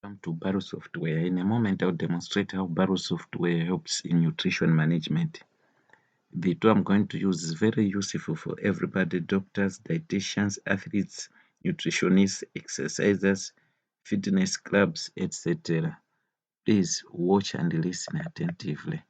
Come to BarEl software. In a moment, I'll demonstrate how BarEl software helps in nutrition management. The tool I'm going to use is very useful for everybody: doctors, dietitians, athletes, nutritionists, exercisers, fitness clubs, etc. Please watch and listen attentively.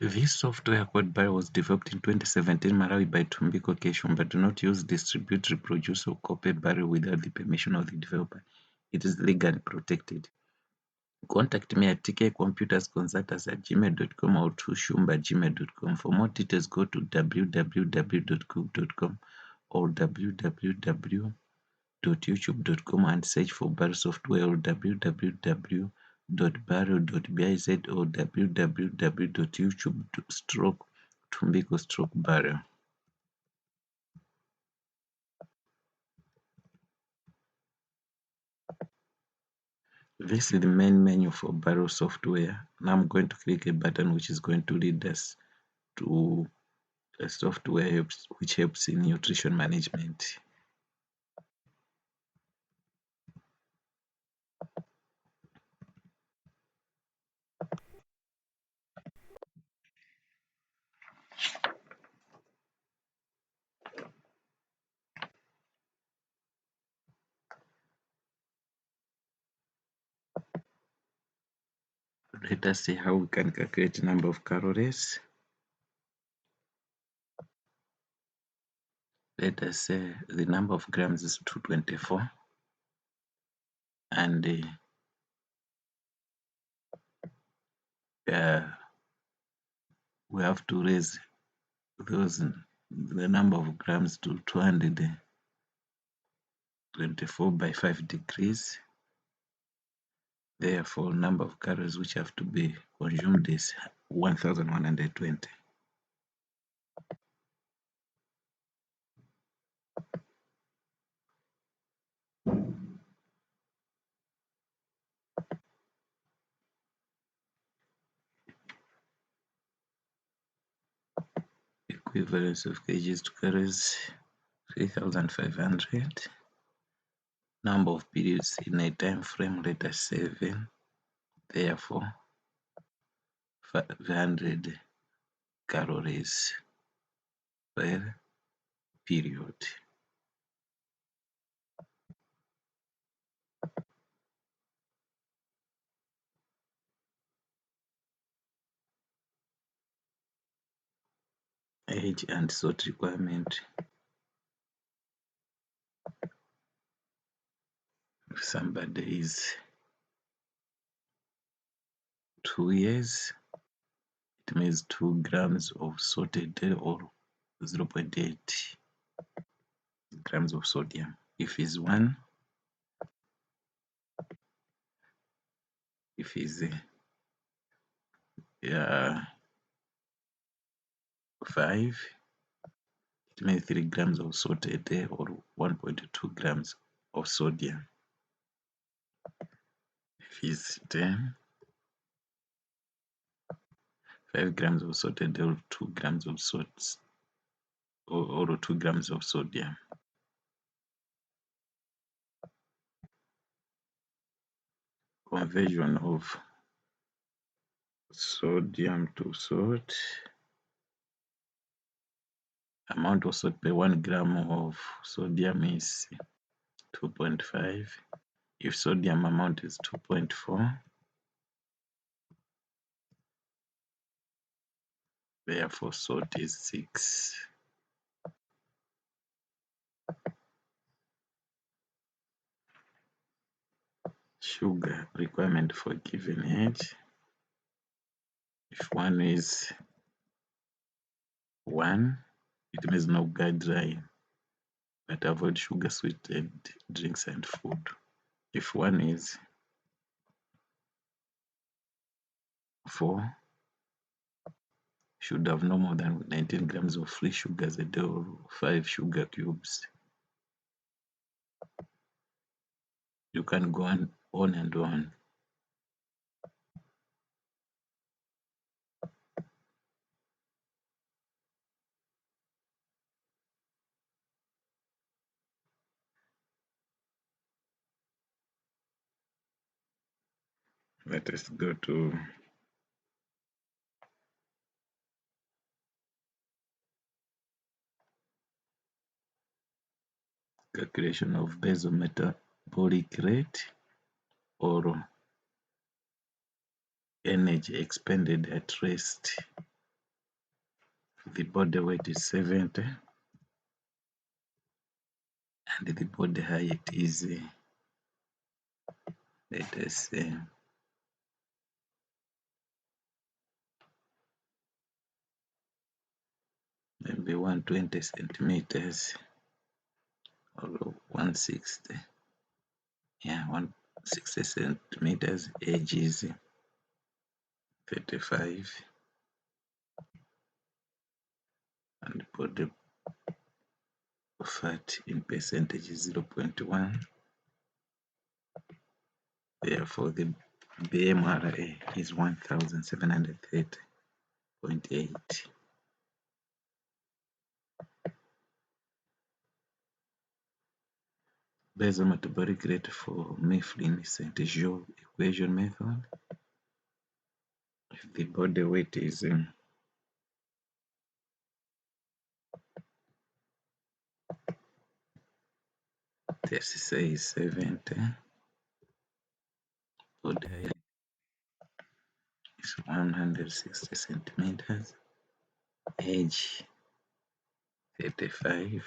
This software called BarEl was developed in 2017 Malawi by Tumbiko Keshon, but do not use, distribute, reproduce, or copy BarEl without the permission of the developer. It is legally protected. Contact me at tkcomputersconsultants@gmail.com or tushumba@gmail.com. For more details, go to www.google.com or www.youtube.com and search for BarEl software, or www.barel.biz or www.youtube.com/tumbiko/BarEl. This is the main menu for BarEl software. Now I'm going to click a button which is going to lead us to a software which helps in nutrition management. Let us see how we can calculate number of calories. Let us say the number of grams is 224, and we have to raise the number of grams to 224 by 5 degrees. Therefore, number of calories which have to be consumed is 1120. Equivalence of kgs to calories 3500. Number of periods in a time frame, let us say 7. Therefore, 500 calories per period. Age and salt requirement. If somebody is 2 years, it means 2 grams of salt a day, or 0.8 grams of sodium. If he's 1, if he's 5, it means 3 grams of salt a day, or 1.2 grams of sodium. If he's 10, 5 grams of salt a day, or 2 grams of salt, or 2 grams of sodium. Conversion of sodium to salt. Amount of salt per 1 gram of sodium is 2.5. If sodium amount is 2.4, therefore salt is 6. Sugar requirement for given age. If 1 is 1, it means no guideline but avoid sugar sweetened drinks and food. If one is 4, should have no more than 19 grams of free sugars a day or 5 sugar cubes. You can go on and on. Let us go to calculation of basal metabolic rate or energy expended at rest. The body weight is 70 and the body height is, let us say, maybe 120 centimeters or 160. Yeah, 160 centimeters. Age is 35 and body fat in percentage is 0.1. Therefore, the BMRA is 1730.8. Basal metabolic rate for Mifflin St. Jean equation method. If the body weight is let's say 70, body height is 160 centimeters, age 35,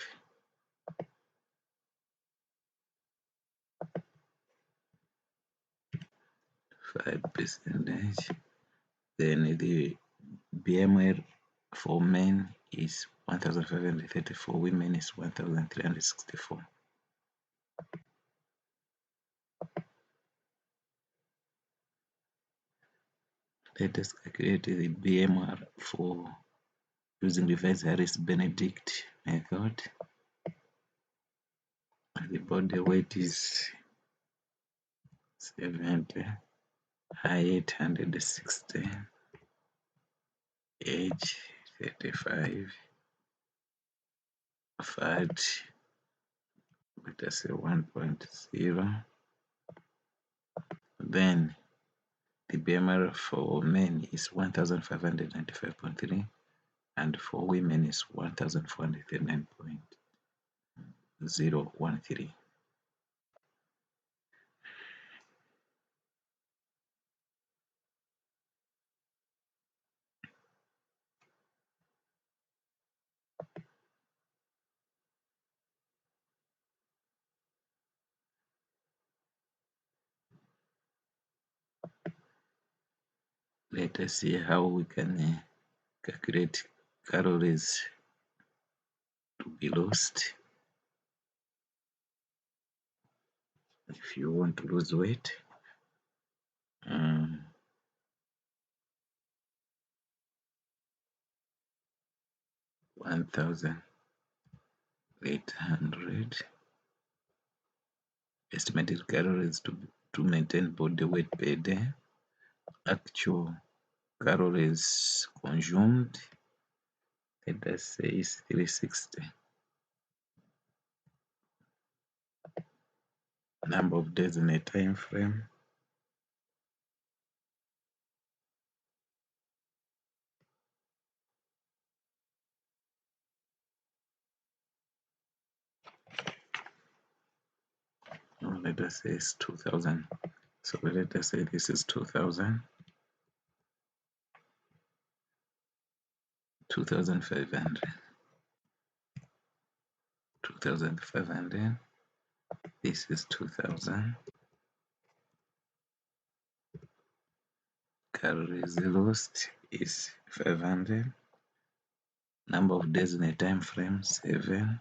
fat percentage. Then the BMR for men is 1530, for women is 1364. Let us calculate the BMR for using revised Harris-Benedict method. The body weight is 70, height 160, age 35, fat let us say 1.0. Then the BMR for men is 1595.3 and for women is 1439.013. Let us see how we can calculate calories to be lost. If you want to lose weight, 1,800 estimated calories to maintain body weight per day. Actual calories consumed, let us say, is 360. Number of days in a time frame, let us say it's 2000. So let us say this is 2000, 2500, 2500. This is 2000. Calories lost is 500. Number of days in a time frame, 7.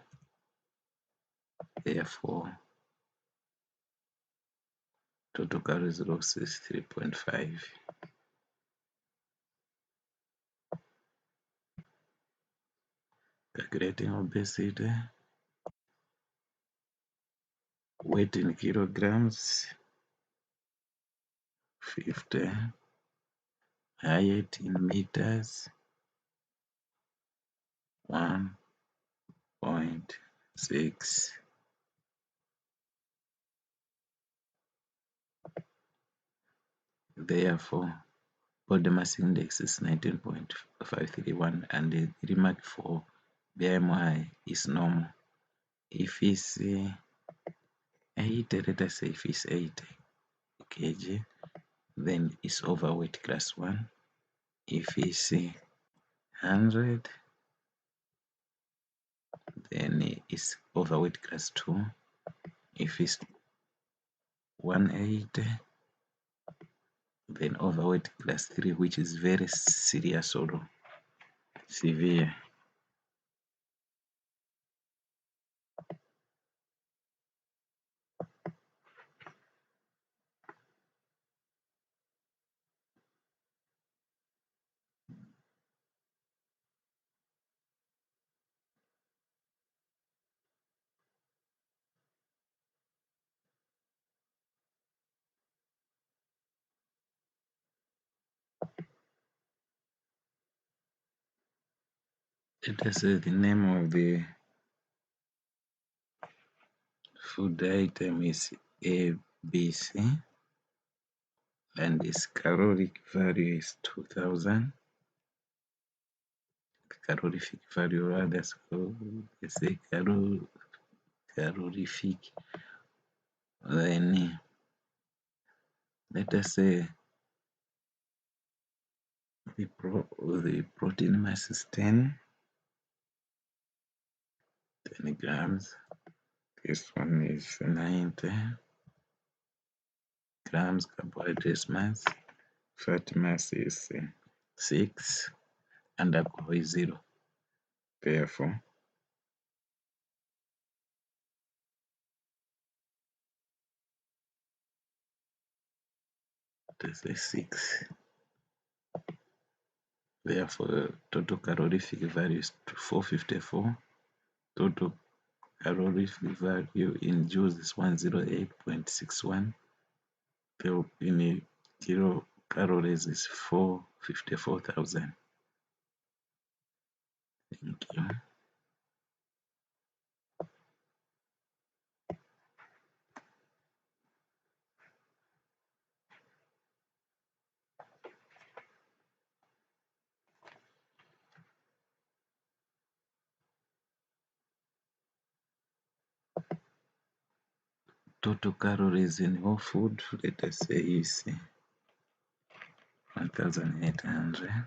Therefore, total calories lost is 3.5. Calculating obesity, weight in kilograms, 50, height in meters, 1.6. Therefore, body mass index is 19.531 and the remark for BMI is normal. If it's 80, let us say if it's 80 kg, then it's overweight class 1. If it's 100, then it's overweight class 2. If it's 180, then overweight class 3, which is very serious or severe. Let us say the name of the food item is ABC and its caloric value is 2000. Calorific value rather, so let's say calorific. Then let us say the protein mass is 10 grams. This one is 90 grams. Carbohydrate mass, fat mass is 6 and alcohol is 0. Therefore, this is 6. Therefore, total calorific value is 454. Total calorific value in joules is 108.61. In kilocalories is 454,000. Thank you. Total calories in whole food, let us say, is 1,800.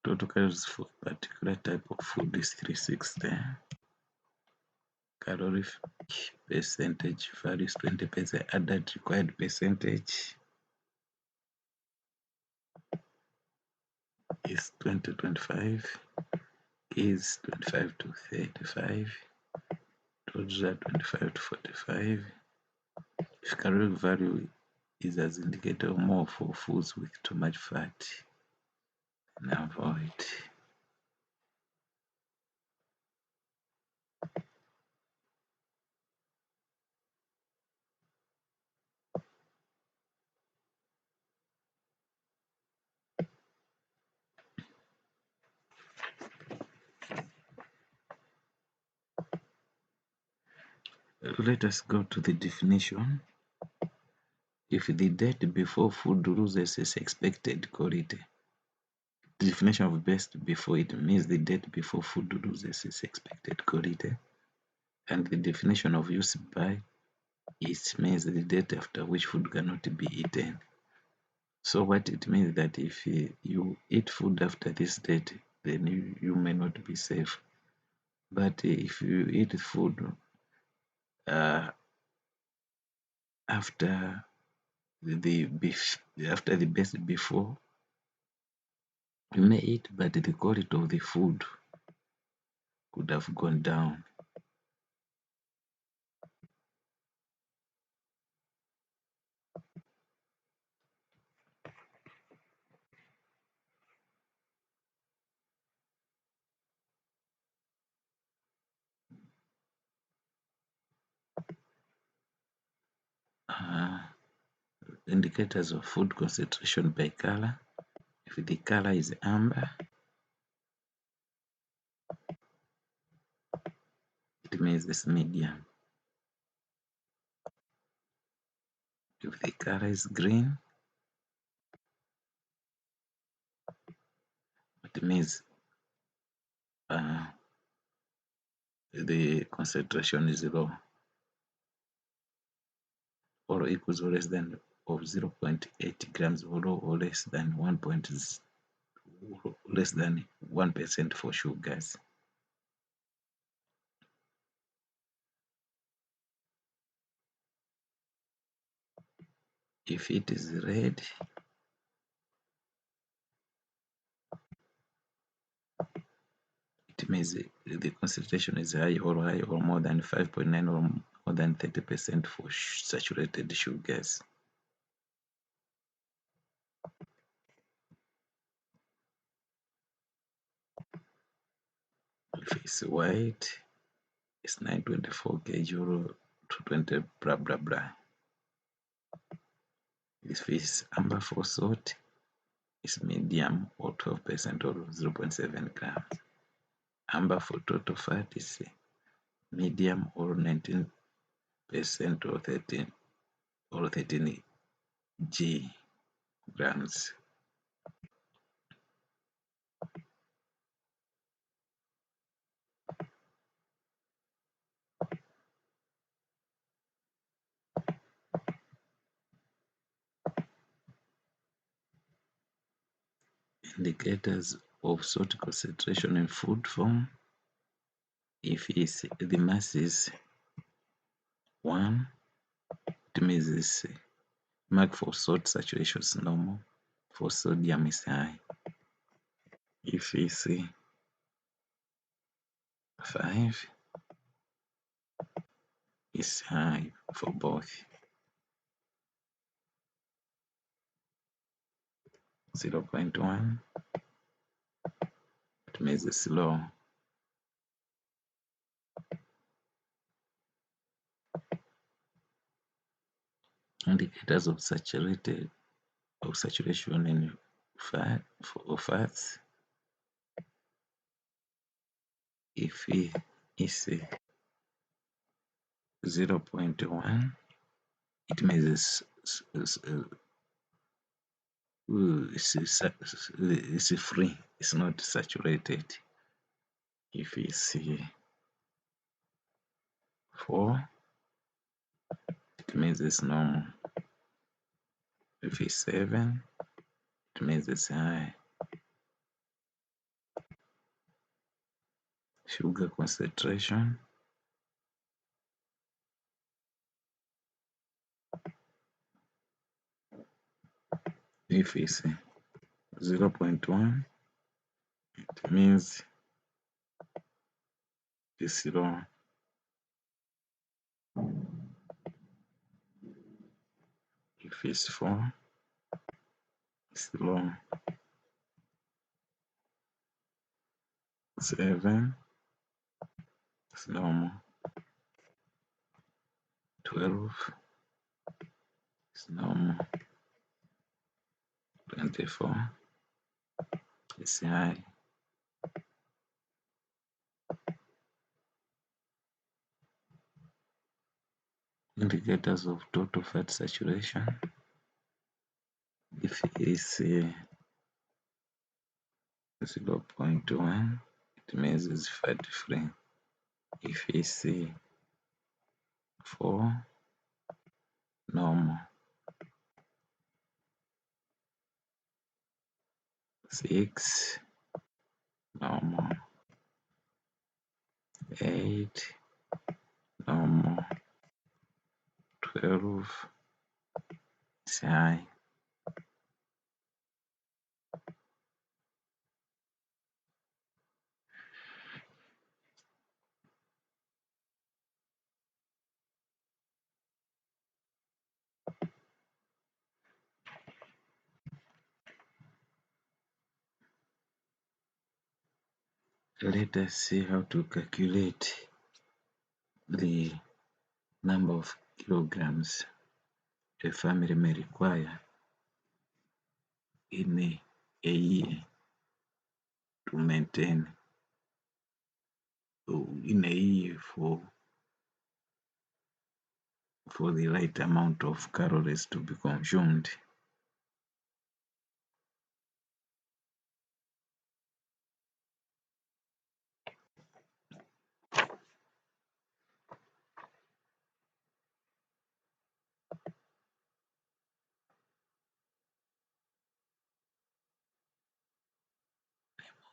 Total calories for a particular type of food is 360. Calorific percentage values 20%. Added required percentage is 20-25, is 25 to 35, total 25 to 45. If caloric value is as indicator more for foods with too much fat, then avoid. Let us go to the definition. If the date before food loses its expected quality, the definition of best before, it means the date before food loses its expected quality, and the definition of use by, it means the date after which food cannot be eaten. So what it means that if you eat food after this date, then you may not be safe. But if you eat food after the best before, you may eat, but the quality of the food could have gone down. Indicators of food concentration by color. If the color is amber, it means it's medium. If the color is green, it means the concentration is low, or equals or less than of 0.8 grams, or less than 1% for sugars. If it is red, it means the concentration is high or more than 5.9 or more than 30% for saturated sugars. If it's white, it's 924 kg or 220 blah blah blah. If it's amber for salt, it's medium or 12% or 0.7 grams. Amber for total fat is medium or 19% or 13 grams. Indicators of salt concentration in food form. If the mass is 1, it means it's mark for salt saturation is normal, for sodium is high. If it's 5, it's high for both. 0.1, it means it's low. Indicators of saturation in fats. If it is 0.1, it means it's free, it's not saturated. If it's 4, it means it's normal. If it's 7, it means it's high. Sugar concentration. If it's 0.1, it means it's low. If it's 4, it's low. 7, it's normal. 12, it's normal. 24, it's high. Indicators of total fat saturation. If it is 0.1, it means it's fat free. If it's 4, normal. 6, normal. 8, normal. 12, it's high. Let us see how to calculate the number of kilograms a family may require in a year to maintain, in a year for the right amount of calories to be consumed.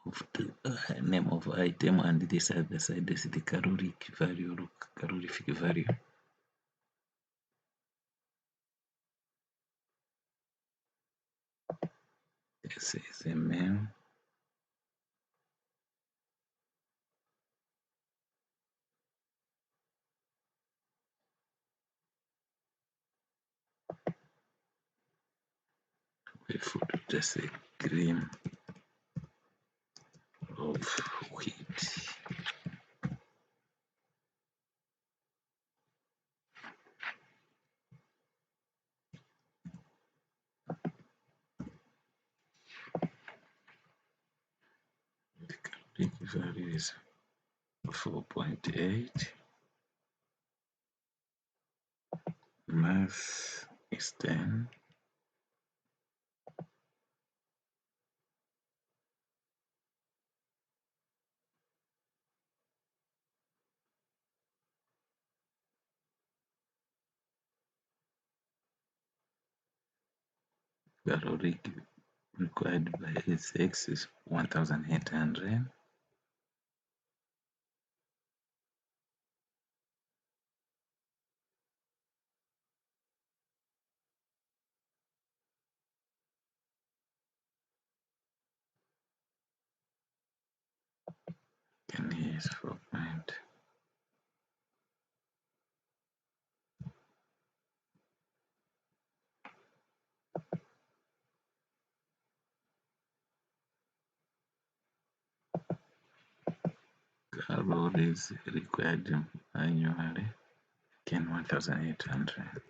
Of the name of item, and this other side is the caloric value or calorific value. This is a meal. With just a gram of wheat. The caloric value is 4.8. Mass is 10. Caloric required by X is 1800. And here is 4 point. Calories required annually, again 1800.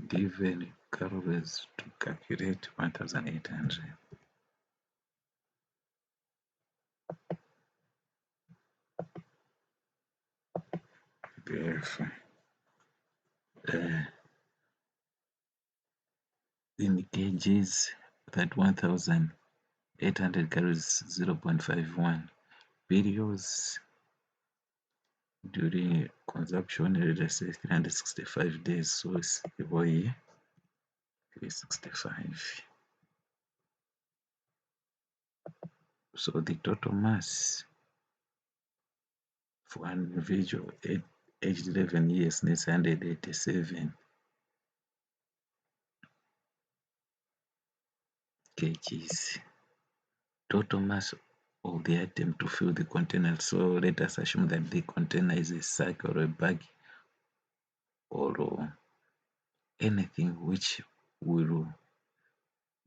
Given calories to calculate 1800. Therefore, in kgs, that 1800 calories 0.51 periods during consumption, let's say 365 days, so it's the whole year, 365. So the total mass for an individual aged 11 years needs 187 kgs. Total mass of the item to fill the container. So let us assume that the container is a sack or a bag or anything which will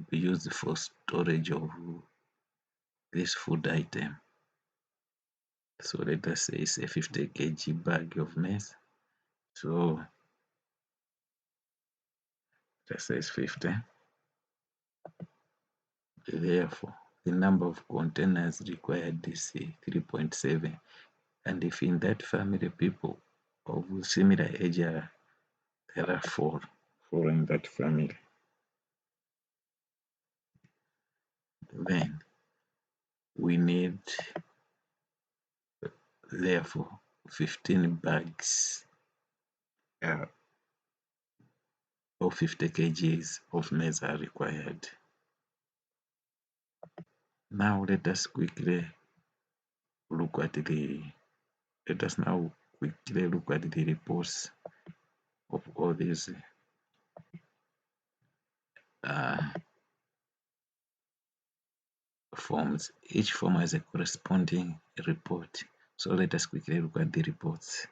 be used for storage of this food item. So let us say it's a 50 kg bag of maize. So let's say it's 50. Therefore, the number of containers required is 3.7. And if in that family people of similar age there are four in that family, then we need therefore 15 bags or 50 kgs of maize are required. Now let us now quickly look at the reports of all these forms. Each form has a corresponding report. So let us quickly look at the reports.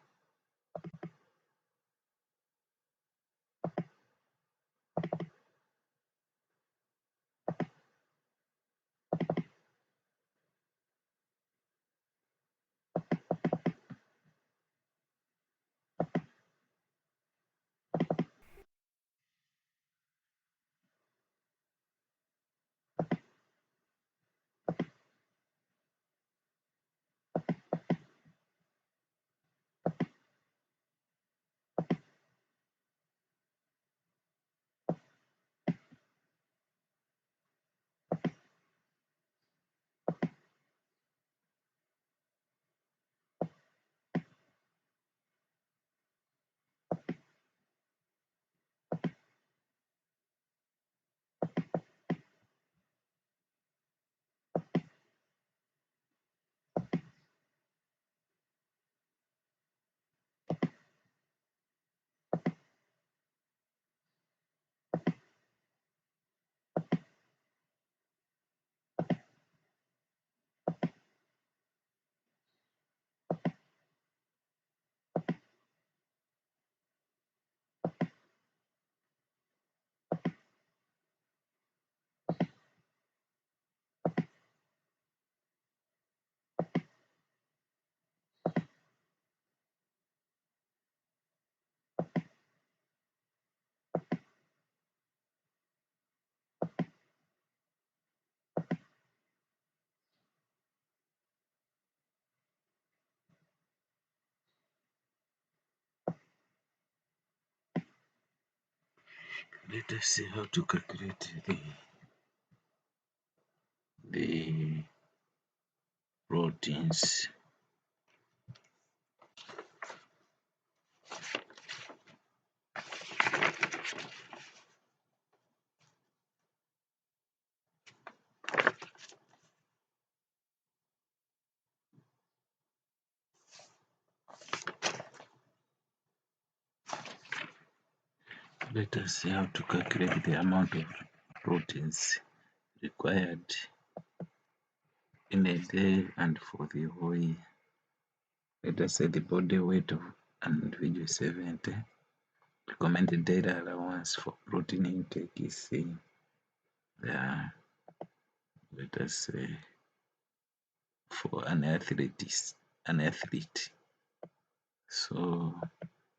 Let us see how to calculate the proteins. Let us see how to calculate the amount of proteins required in a day and for the whole year. Let us say the body weight of an individual is 70. Recommended daily allowance for protein intake is let us say for an athlete. So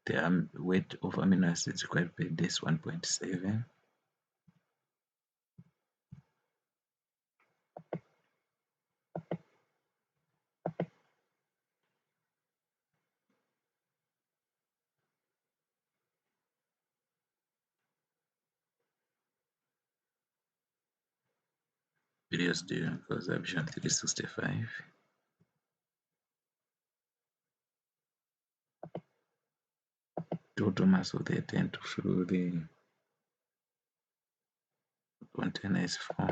the weight of amino acids required per day is 1.7. Periods during consumption 365. Total mass of the attempt to fill the container is 4.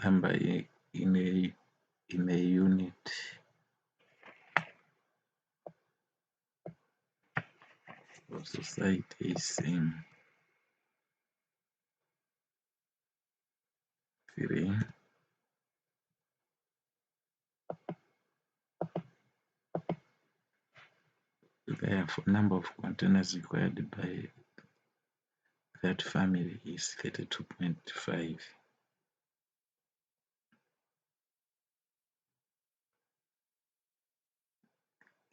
Number in a unit of society is 3. Therefore, number of containers required by that family is 32.5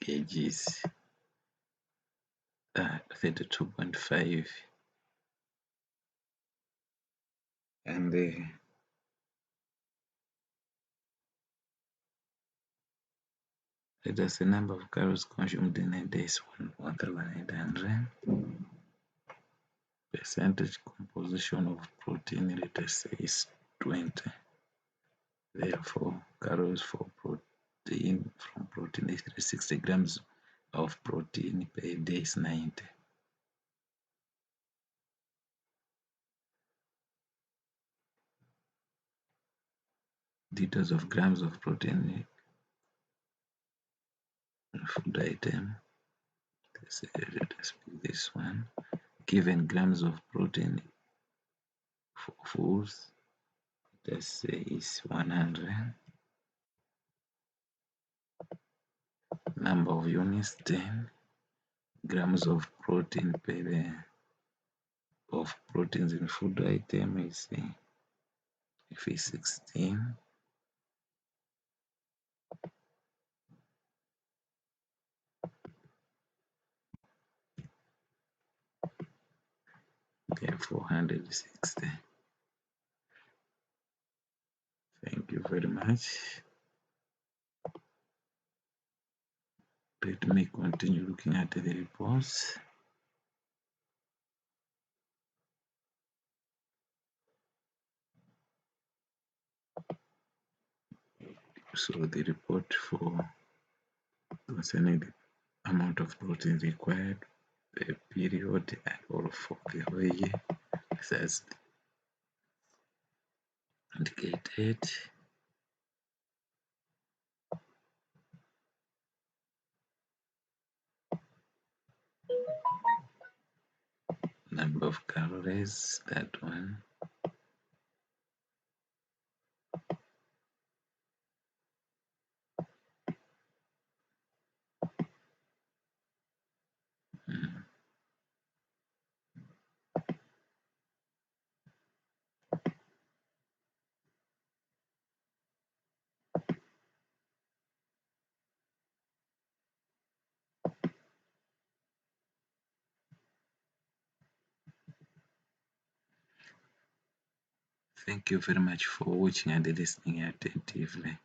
kgs. 32.5, and let us the number of calories consumed in a day is 1,800. Percentage composition of protein, let us say, is 20. Therefore, calories for protein from protein is 360 grams of protein per day is 90. Details of grams of protein in food item. Let us pick this one. Given grams of protein for foods, let's say is 100. Number of units 10. Grams of protein per of proteins in food item is if it's 16. Okay, 460. Thank you very much. Let me continue looking at the reports. So the report for concerning the amount of protein required per period and all for the whole year is as indicated. Number of calories, that one. Thank you very much for watching and listening attentively.